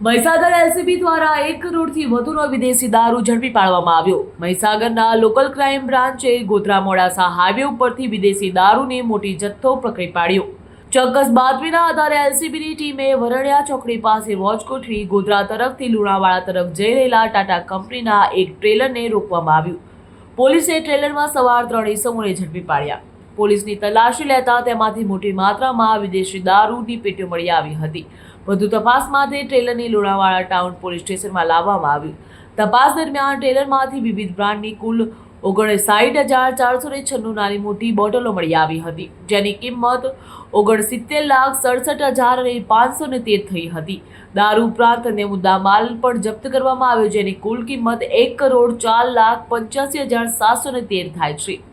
Mahisagar LCB દ્વારા 1 કરોડથી વધુનો વિદેશી દારૂ ઝડપી પાડવામાં આવ્યો। મહીસાગરના લોકલ ક્રાઇમ બ્રાન્ચે ગોધરા મોડાસા હાઈવે ઉપરથી વિદેશી દારૂને મોટી જથ્થો પકડી પાડ્યો। ચોક્કસ બાતમીના આધારે એલસીબીની ટીમે વરણિયા ચોકડી પાસે વોચ ગોઠવી ગોધરા તરફથી લુણાવાડા તરફ જઈ રહેલા ટાટા કંપનીના એક ટ્રેલરને રોકવામાં આવ્યું। પોલીસે ટ્રેલરમાં સવાર 3 ઇસમોને ઝડપી પાડ્યા। પોલીસની તલાશી લેતા તેમાંથી મોટી માત્રામાં વિદેશી દારૂની પેટીઓ મળી આવી હતી। વધુ તપાસ માટે ટ્રેલરની લુણાવાડા ટાઉન પોલીસ સ્ટેશનમાં લાવવામાં આવ્યું। તપાસ દરમિયાન ટ્રેલરમાંથી વિવિધ બ્રાન્ડની કુલ 59,496 નાની મોટી બોટલો મળી આવી હતી, જેની કિંમત 69,67,513 થઈ હતી। દારૂ ઉપરાંત અન્ય મુદ્દામાલ પણ જપ્ત કરવામાં આવ્યો, જેની કુલ કિંમત 1,04,85,713 થાય છે।